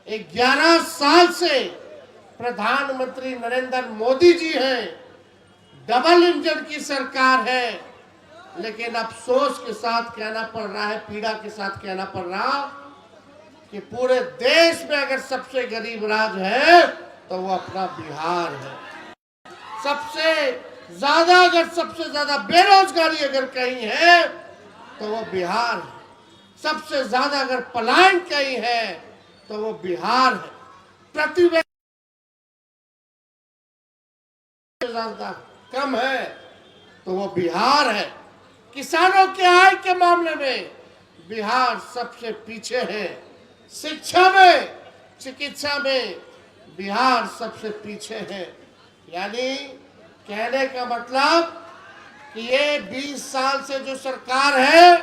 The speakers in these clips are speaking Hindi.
11 साल से प्रधानमंत्री नरेंद्र मोदी जी हैं, डबल इंजन की सरकार है, लेकिन अफसोस के साथ कहना पड़ रहा है, पीड़ा के साथ कहना पड़ रहा कि पूरे देश में अगर सबसे गरीब राज्य है तो वो अपना बिहार है। सबसे ज्यादा बेरोजगारी अगर कहीं है तो वो बिहार है। सबसे ज्यादा अगर पलायन कहीं है तो वो बिहार है। प्रति व्यक्ति ज्यादा कम है तो वो बिहार है। किसानों के आय के मामले में बिहार सबसे पीछे है। शिक्षा में, चिकित्सा में बिहार सबसे पीछे है। यानी कहने का मतलब कि ये 20 साल से जो सरकार है,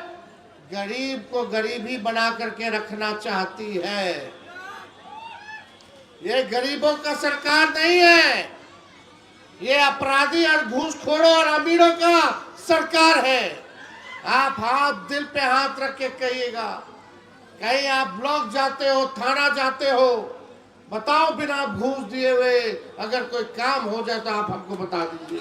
गरीब को गरीब ही बना करके रखना चाहती है। ये गरीबों का सरकार नहीं है, ये अपराधी और घूसखोरों और अमीरों का सरकार है। आप हाथ दिल पे हाथ रख के कहिएगा, कहीं आप ब्लॉक जाते हो, थाना जाते हो, बताओ बिना घूस दिए हुए अगर कोई काम हो जाए तो आप हमको बता दीजिए।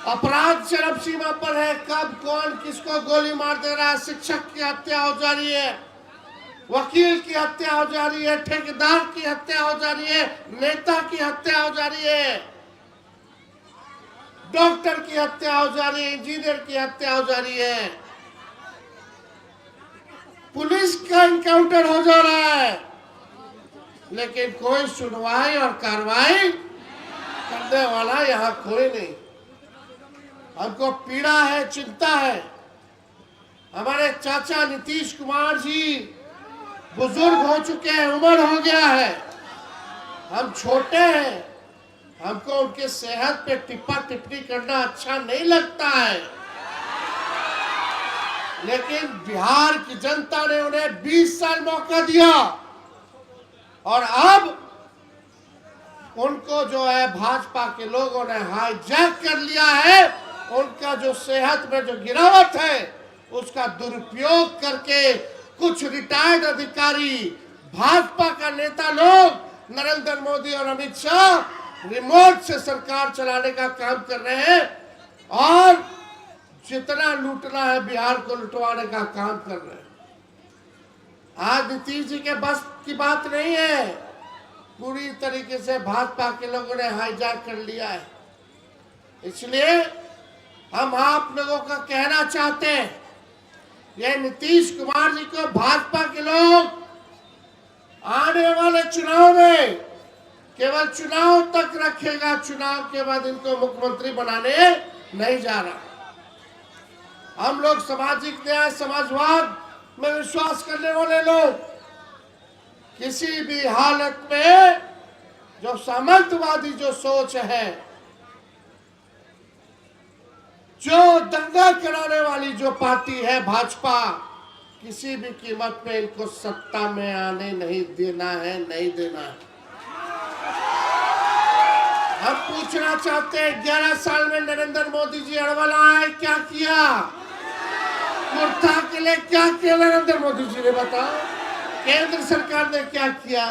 अपराध चरम सीमा पर है। कब कौन किसको गोली मार दे रहा है। शिक्षक की हत्या हो जा रही है, वकील की हत्या हो जा रही है, ठेकेदार की हत्या हो जा रही है, नेता की हत्या हो जा रही है, डॉक्टर की हत्या हो जा रही है, इंजीनियर की हत्या हो जा रही है, पुलिस का इनकाउंटर हो जा रहा है, लेकिन कोई सुनवाई और कार्रवाई करने वाला यहाँ कोई नहीं। हमको पीड़ा है, चिंता है। हमारे चाचा नीतीश कुमार जी बुजुर्ग हो चुके हैं, उम्र हो गया है, हम छोटे हैं, हमको उनके सेहत पे टिप्पा टिप्पणी करना अच्छा नहीं लगता है, लेकिन बिहार की जनता ने उन्हें 20 साल मौका दिया और अब उनको जो है भाजपा के लोगों ने हाईजैक कर लिया है। उनका जो सेहत में जो गिरावट है उसका दुरुपयोग करके कुछ रिटायर्ड अधिकारी, भाजपा का नेता लोग, नरेंद्र मोदी और अमित शाह रिमोट से सरकार चलाने का काम कर रहे हैं और जितना लूटना है बिहार को लुटवाने का काम कर रहे हैं। आज नीतीश जी के बस की बात नहीं है, पूरी तरीके से भाजपा के लोगों ने हाईजैक कर लिया है। इसलिए हम आप लोगों का कहना चाहते हैं, ये नीतीश कुमार जी को भाजपा के लोग आने वाले चुनाव में केवल चुनाव तक रखेगा, चुनाव के बाद इनको मुख्यमंत्री बनाने नहीं जा रहा। हम लोग सामाजिक न्याय, समाजवाद में विश्वास करने वाले लोग किसी भी हालत में जो सामंतवादी जो सोच है, जो दंगा कराने वाली जो पार्टी है भाजपा, किसी भी कीमत पे इनको सत्ता में आने नहीं देना है, नहीं देना है। हम पूछना चाहते हैं, 11 साल में नरेंद्र मोदी जी अड़वल आए, क्या किया? कुर्ता के लिए क्या किया नरेंद्र मोदी जी ने, बताओ? केंद्र सरकार ने क्या किया?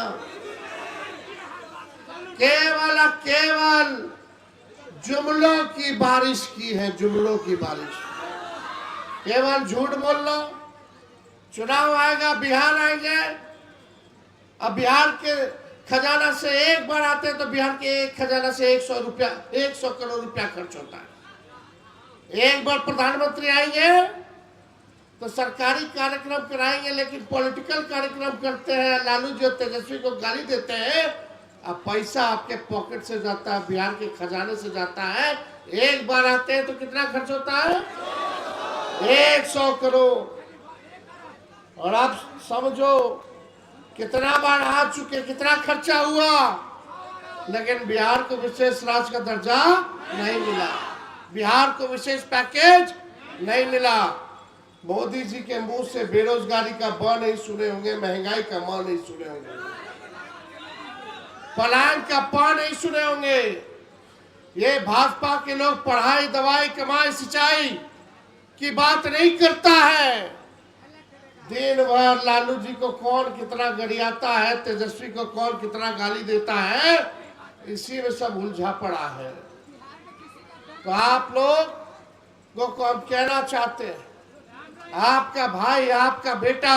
केवल जुमलों की बारिश की है, जुमलों की बारिश। केवल झूठ बोल लो। चुनाव आएगा, बिहार आएंगे, अब बिहार के खजाना से एक बार आते हैं तो बिहार के एक खजाना से 100 करोड़ रुपया खर्च होता है। एक बार प्रधानमंत्री आएंगे तो सरकारी कार्यक्रम कराएंगे, लेकिन पॉलिटिकल कार्यक्रम करते हैं। लालू जी तेजस्वी को गाली देते हैं, अब पैसा आपके पॉकेट से जाता है, बिहार के खजाने से जाता है। एक बार आते हैं तो कितना खर्च होता है? 100 करोड़। और आप समझो कितना बार आ चुके, कितना खर्चा हुआ, लेकिन बिहार को विशेष राज्य का दर्जा नहीं मिला, बिहार को विशेष पैकेज नहीं मिला। मोदी जी के मुंह से बेरोजगारी का ब नहीं सुने होंगे, महंगाई का म नहीं सुने होंगे, पलायन का प नहीं सुने होंगे। ये भाजपा के लोग पढ़ाई, दवाई, कमाई, सिंचाई की बात नहीं करता है। दिन भर लालू जी को कौन कितना गरियाता है, तेजस्वी को कौन कितना गाली देता है, इसी में सब उलझा पड़ा है। तो आप लोग को हम कहना चाहते हैं, आपका भाई, आपका बेटा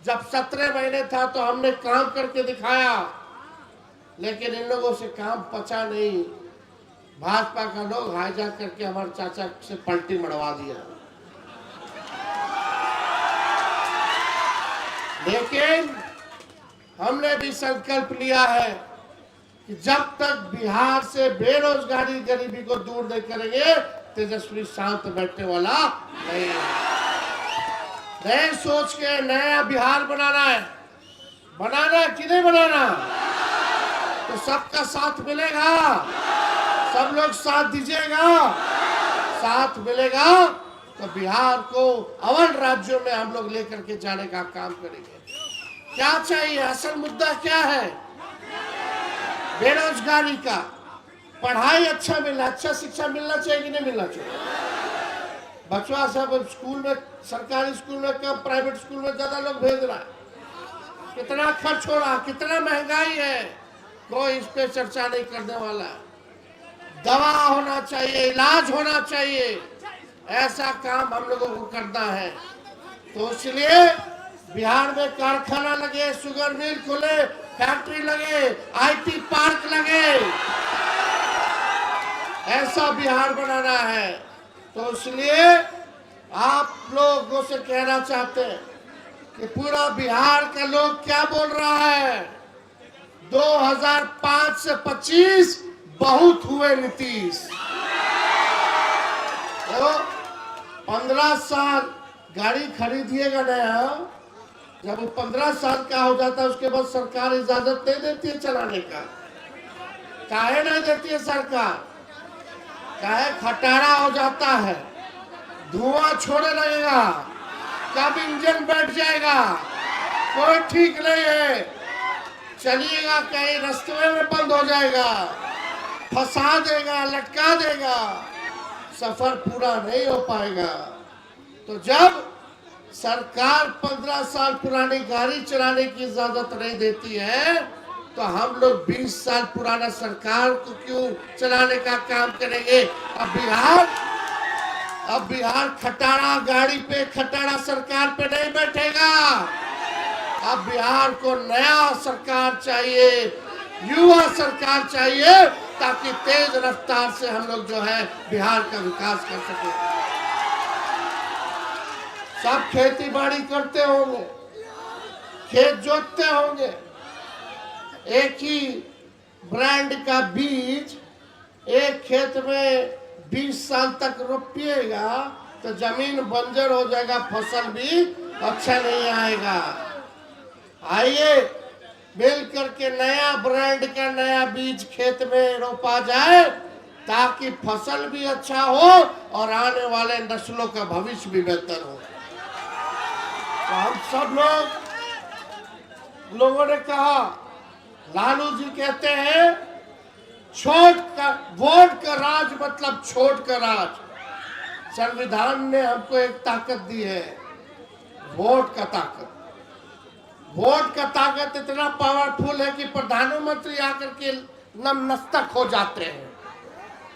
जब 17 महीने था तो हमने काम करके दिखाया, लेकिन इन लोगों से काम पचा नहीं। भाजपा का लोग हाईजैक करके हमारे चाचा से पलटी मरवा दिया। लेकिन हमने भी संकल्प लिया है कि जब तक बिहार से बेरोजगारी, गरीबी को दूर नहीं करेंगे, तेजस्वी शांत बैठने वाला नहीं है। नए सोच के नया बिहार बनाना है। बनाना कि नहीं बनाना? तो सबका साथ मिलेगा, सब लोग साथ दीजिएगा। साथ मिलेगा तो बिहार को अव्वल राज्यों में हम लोग लेकर के जाने का काम करेंगे। क्या चाहिए? असल मुद्दा क्या है? बेरोजगारी का। पढ़ाई अच्छा मिलना, अच्छा शिक्षा मिलना चाहिए कि नहीं मिलना चाहिए? बचवा सब स्कूल में, सरकारी स्कूल में कम, प्राइवेट स्कूल में ज्यादा लोग भेज रहा है। कितना खर्च हो रहा, कितना महंगाई है, कोई इस पे चर्चा नहीं करने वाला। दवा होना चाहिए, इलाज होना चाहिए, ऐसा काम हम लोगों को करना है। तो इसलिए बिहार में कारखाना लगे, शुगर मिल खुले, फैक्ट्री लगे, आईटी पार्क लगे, ऐसा बिहार बनाना है। तो इसलिए आप लोगों से कहना चाहते हैं कि पूरा बिहार का लोग क्या बोल रहा है, 2005 से 25 बहुत हुए नीतीश। तो 15 साल गाड़ी खरीदिएगा नया, जब वो 15 साल का हो जाता है उसके बाद सरकार इजाजत नहीं देती है चलाने का। काहे नहीं देती है सरकार? काहे? खटारा हो जाता है, धुआं छोड़ने लगेगा, कब इंजन बैठ जाएगा कोई ठीक नहीं है। चलिएगा कहीं रास्ते में बंद हो जाएगा, फंसा देगा, लटका देगा, सफर पूरा नहीं हो पाएगा। तो जब सरकार 15 साल पुरानी गाड़ी चलाने की इजाजत नहीं देती है, तो हम लोग 20 साल पुराना सरकार को क्यों चलाने का काम करेंगे? अब बिहार खटारा गाड़ी पे, खटारा सरकार पे नहीं बैठेगा। अब बिहार को नया सरकार चाहिए, युवा सरकार चाहिए, ताकि तेज रफ्तार से हम लोग जो है बिहार का विकास कर सके। सब खेती बाड़ी करते होंगे, खेत जोतते होंगे, एक ही ब्रांड का बीज एक खेत में 20 साल तक रोपिएगा तो जमीन बंजर हो जाएगा, फसल भी अच्छा नहीं आएगा। आइए मिल करके नया ब्रांड का नया बीज खेत में रोपा जाए, ताकि फसल भी अच्छा हो और आने वाले नस्लों का भविष्य भी बेहतर हो। तो हम सब लोगों ने कहा, लालू जी कहते हैं छोट का वोट का राज मतलब छोट का राज। संविधान ने हमको एक ताकत दी है, वोट का ताकत। वोट का ताकत इतना पावरफुल है कि प्रधानमंत्री आकर के नतमस्तक हो जाते हैं,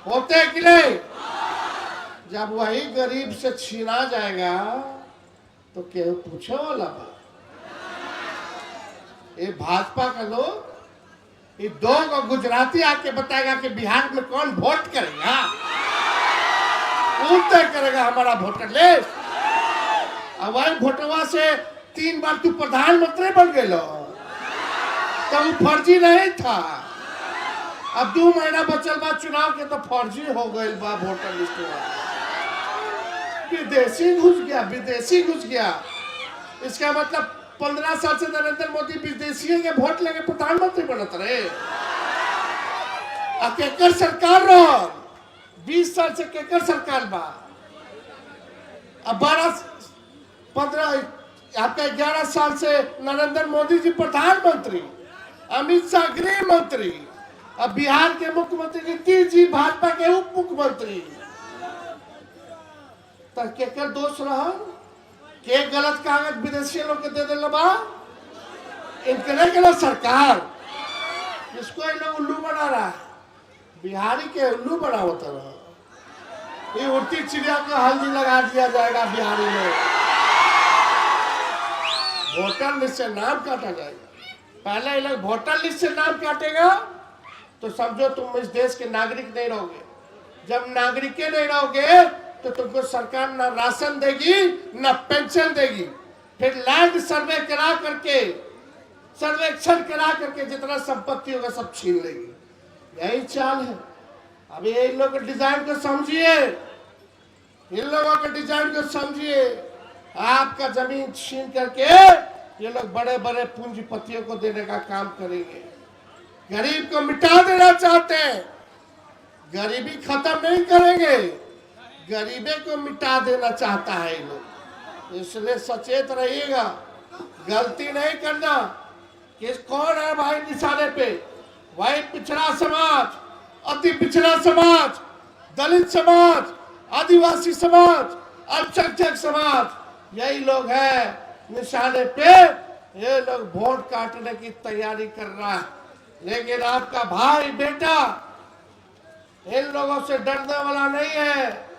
होते हैं कि नहीं? जब वही गरीब से छीना जाएगा तो क्या पूछे वाला बात? ये भाजपा का लोग, ये दो गुजराती आके बताएगा कि बिहार में कौन वोट करेगा, कौन तय करेगा हमारा वोटर लिस्ट। अब वही वोटवा से 3 बार तू प्रधानमंत्री बन गए, तो वो फर्जी नहीं था। अब 2 महीना बचल बा चुनाव के, तो फर्जी हो गई बा वोटर लिस्ट में। विदेशी घुस गया। इसका मतलब 15 साल से नरेंद्र मोदी विदेशी के वोट लेके प्रधानमंत्री बनत रहे। केकर सरकार रहो, 20 साल से केकर सरकार बा। अब 11 साल से नरेंद्र मोदी जी प्रधानमंत्री, अमित शाह गृह मंत्री, अब बिहार के मुख्यमंत्री नीतीश जी भाजपा के उप मुख्यमंत्री। तो केकर दोष रहा? के गलत कागज विदेशी लोग के दे देला बा, इनके नहीं गलत सरकार, इसको इन लोग उल्लू बना रहा है, बिहारी के उल्लू बना होता रहा। ये उड़ती चिड़िया को हल्दी लगा दिया जाएगा बिहारी में, वोटर लिस्ट से नाम काटा जाएगा। पहले ये लोग वोटर लिस्ट से नाम काटेगा तो समझो तुम इस देश के नागरिक नहीं रहोगे। जब नागरिक नहीं रहोगे तो तुमको सरकार ना राशन देगी ना पेंशन देगी, फिर लैंड सर्वे करा करके, सर्वेक्षण करा करके जितना संपत्ति होगा सब छीन लेगी। यही चाल है। अब ये इन लोगों के डिजाइन को समझिए, इन लोगों के डिजाइन को समझिए। आपका जमीन छीन करके ये लोग बड़े बड़े पूंजीपतियों को देने का काम करेंगे। गरीब को मिटा देना चाहते हैं, गरीबी खत्म नहीं करेंगे, गरीबी को मिटा देना चाहता है ये लोग। इसलिए सचेत रहिएगा, गलती नहीं करना। कि कौन है भाई निशाने पे? भाई पिछड़ा समाज, अति पिछड़ा समाज, दलित समाज, आदिवासी समाज, अल्पसंख्यक समाज, यही लोग हैं निशाने पे। ये लोग वोट काटने की तैयारी कर रहा है, लेकिन आपका भाई बेटा इन लोगों से डरने वाला नहीं है।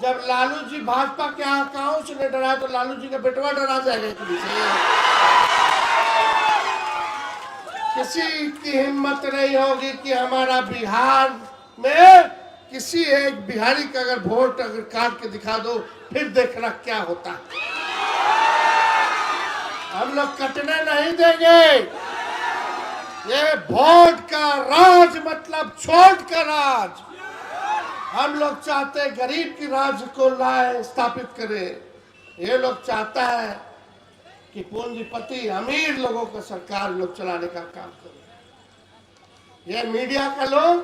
जब लालू जी भाजपा के आकाओं से नहीं डरा तो लालू जी का बेटवा डरा जाएगा। किसी की हिम्मत नहीं होगी कि हमारा बिहार में किसी एक बिहारी का अगर वोट अगर काट के दिखा दो, फिर देखना क्या होता है। हम लोग कटने नहीं देंगे। ये वोट का राज मतलब छोट का राज। हम लोग चाहते हैं गरीब की राज को लाए, स्थापित करें। ये लोग चाहता है कि पूंजीपति अमीर लोगों को सरकार लोग चलाने का काम करे। ये मीडिया का लोग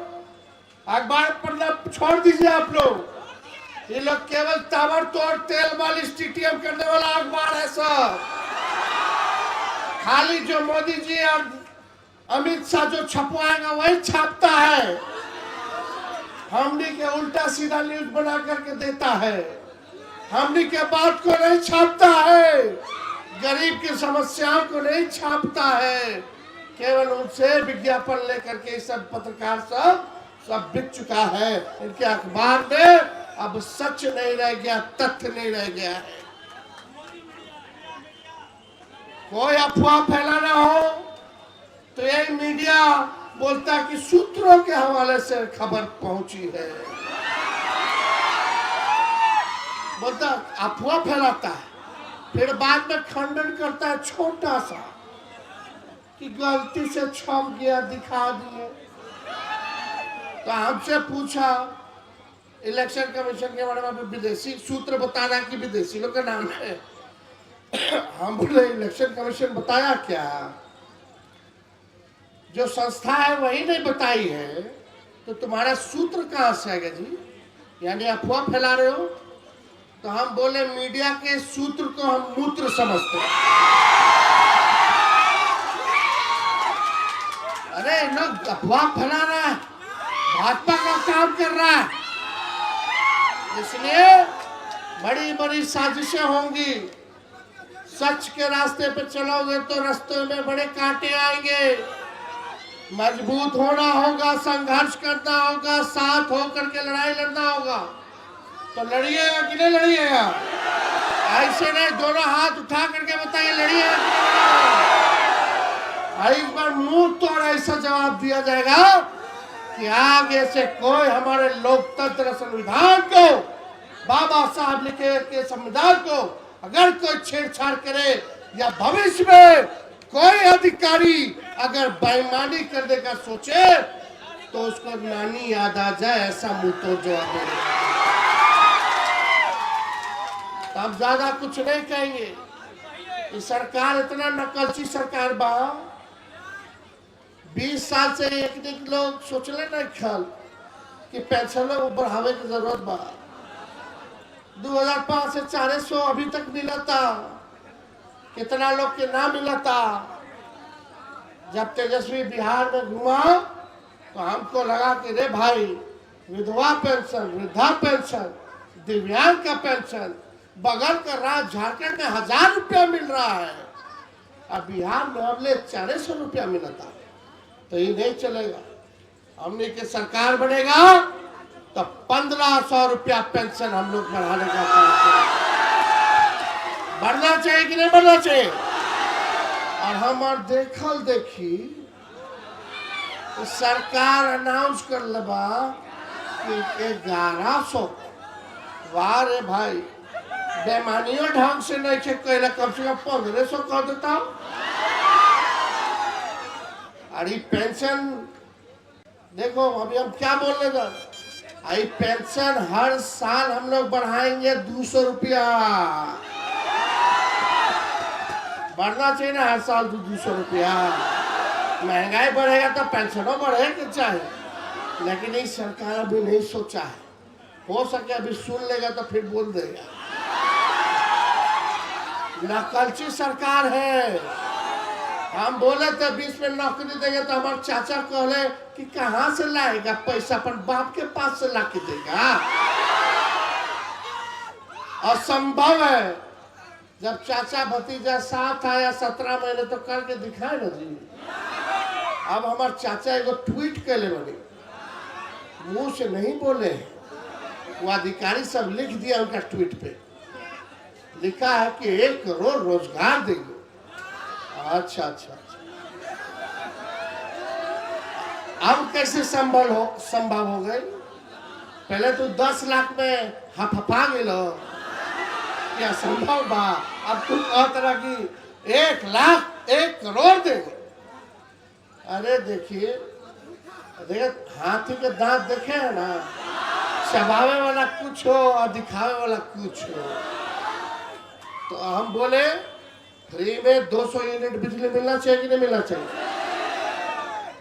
अखबार पढ़ना छोड़ दीजिए आप लोग। ये लोग केवल ताबड़तोड़ तेल मालिश टीटीएम करने वाला अखबार है सब। खाली जो मोदी जी और अमित शाह जो छपवाएगा वही छापता है, हमनी के उल्टा सीधा न्यूज बना करके देता है। हमनी के बात को नहीं छापता है, गरीब की समस्याओं को नहीं छापता है, केवल उनसे विज्ञापन लेकर के सब पत्रकार सब बिक चुका है। इनके अखबार में अब सच नहीं रह गया, तथ्य नहीं रह गया है। कोई अफवाह फैलाना हो तो यही मीडिया बोलता है कि सूत्रों के हवाले से खबर पहुंची है, बोलता अफवाह फैलाता है, फिर बाद में खंडन करता है छोटा सा कि गलती से छप गया, दिखा दिए। तो हमसे पूछा इलेक्शन कमीशन के बारे में, विदेशी सूत्र बताना कि विदेशी लोग का नाम है। हम बोले इलेक्शन कमीशन बताया क्या? जो संस्था है वही नहीं बताई है, तो तुम्हारा सूत्र कहां से आएगा जी? यानी अफवाह फैला रहे हो। तो हम बोले मीडिया के सूत्र को हम मूत्र समझते हैं। अरे लोग अफवाह फैला रहा है, भाजपा का काम कर रहा है, इसलिए बड़ी बड़ी साजिशें होंगी। सच के रास्ते पे चलोगे तो रास्ते में बड़े कांटे आएंगे। मजबूत होना होगा, संघर्ष करना होगा, साथ होकर के लड़ाई लड़ना होगा। तो लड़िएगा कि नहीं लड़िएगा? ऐसे नहीं दोनों हाथ उठा करके बताइए लड़िएगा। एक बार मुंह तोड़ ऐसा जवाब दिया जाएगा कि आगे से कोई हमारे लोकतंत्र संविधान को, बाबा साहब लिखे के संविधान को अगर कोई छेड़छाड़ करे या भविष्य में कोई अधिकारी अगर बेईमानी करने का सोचे तो उसको नानी याद आ जाए, ऐसा मुंह तोड़ जवाब देगा। तो हम ज्यादा कुछ नहीं कहेंगे। ये सरकार इतना नकलची सरकार बा, 20 साल से एक लोग सोचले नहीं खल कि पेंशन बढ़ावे की जरूरत बा। 2005 से 400 अभी तक मिला था, कितना लोग के ना मिला था। जब तेजस्वी बिहार में घुमा तो हमको लगा कि रे भाई, विधवा पेंशन, वृद्धा पेंशन, दिव्यांग का पेंशन, बगल का राज्य झारखंड में 1000 रुपया मिल रहा है और बिहार में हमने 400 रुपया मिला था। तो ये नहीं चलेगा। हमने के सरकार बनेगा तो 1500 रुपया पेंशन हम लोग बढ़ाने का काम करेंगे। बढ़ना चाहिए कि नहीं बढ़ना चाहिए? और हमार देखल देखी सरकार अनाउंस कर लबा कि 1100। वाह रे भाई, बेमानियों ढंग से नहीं थे कहला, कम से कम 1500 कह देता। अरे पेंशन देखो, अभी हम क्या बोल रहे थे, आई पेंशन हर साल हम लोग बढ़ाएंगे 200 रुपया। बढ़ना चाहिए ना हर साल 200 रुपया। महंगाई बढ़ेगा तो पेंशनों बढ़ेगा चाहिए, लेकिन ये सरकार अभी नहीं सोचा है। हो सके अभी सुन लेगा तो फिर बोल देगा। नकलची सरकार है। हम बोले थे 20 में नौकरी देंगे तो हमारे चाचा कहले कि कहाँ से लाएगा पैसा, अपन बाप के पास से ला के देगा। असंभव है। जब चाचा भतीजा साथ आया 17 महीने तो करके दिखाए ना जी। अब हमारे चाचा एगो ट्वीट कर ले बने, मुंह से नहीं बोले, वो अधिकारी सब लिख दिया उनका ट्वीट पे। लिखा है कि 1 करोड़ रोजगार देंगे। अच्छा अच्छा अच्छा, अब कैसे संभव हो गई? पहले तो 10 लाख में हफा गेलो, क्या संभव बा? अब तुम तरह की 1 लाख 1 करोड़ देंगे। अरे देखिए, हाथी के दांत देखे है ना, चबावे वाला कुछ हो और दिखावे वाला कुछ हो। तो हम बोले फ्री में 200 यूनिट बिजली मिलना चाहिए कि नहीं मिलना चाहिए?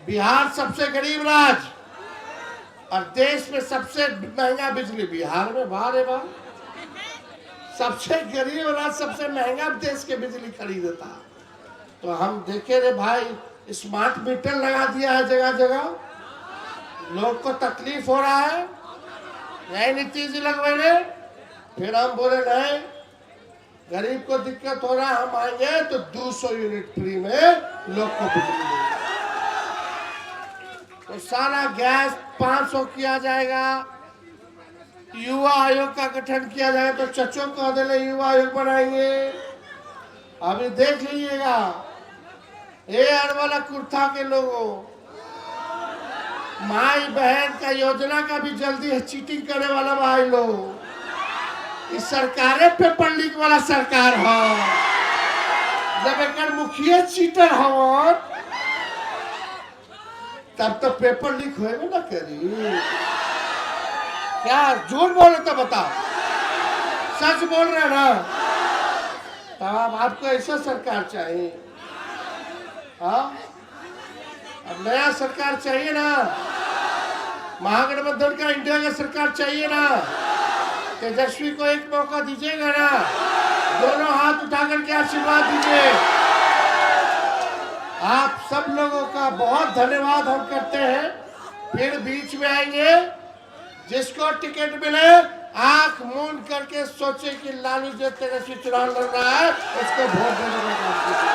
बिहार सबसे गरीब राज्य और देश में सबसे महंगा बिजली बिहार में। बाहर है बाहर, सबसे गरीब राज्य सबसे महंगा देश के बिजली खरीदता। तो हम देखे रे भाई, स्मार्ट मीटर लगा दिया है जगह जगह, लोग को तकलीफ हो रहा है, नई नीति से लगवाने। फिर हम बोले नहीं, गरीब को दिक्कत हो रहा है, हम आएंगे तो 200 यूनिट फ्री में लोग को बिजली देंगे। तो सारा गैस 500 किया जाएगा। युवा आयोग का गठन किया जाएगा, तो चचों को दे युवा आयोग बनाएंगे। अभी देख लीजिएगा, ये अरवाला कुर्ता के लोगों, माई बहन का योजना का भी जल्दी है चीटिंग करने वाला भाई लोग। इस सरकारें पेपर लीक वाला सरकार हो। जब एक मुखिया चीटर हो तब तो पेपर लीक होएगा ना करी। क्या झूठ बोल रहे तो बताओ, सच बोल रहे ना? तब आपको ऐसा सरकार चाहिए। हाँ, अब नया सरकार चाहिए ना, महागठबंधन का इंडिया का सरकार चाहिए ना। तेजस्वी को एक मौका दीजिएगा ना, दोनों हाथ उठा करके आशीर्वाद दीजिए। आप सब लोगों का बहुत धन्यवाद हम करते हैं। फिर बीच में आएंगे, जिसको टिकट मिले आंख मूंद करके सोचे कि लालू जो तेजस्वी चुनाव लड़ रहा है उसको वोट देने का काम कीजिए।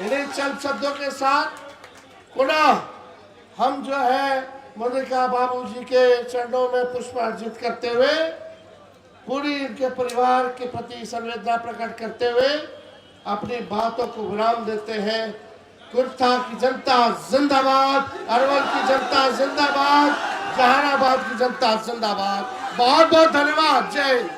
इन्हीं चंद शब्दों के साथ पुनः हम जो है मोनिका बाबूजी के चरणों में पुष्प अर्पित करते हुए पूरी इनके परिवार के प्रति संवेदना प्रकट करते हुए अपनी बातों को विराम देते हैं। कुर्था की जनता जिंदाबाद, अरवल की जनता जिंदाबाद, जहानाबाद की जनता जिंदाबाद। बहुत बहुत धन्यवाद। जय हिंद।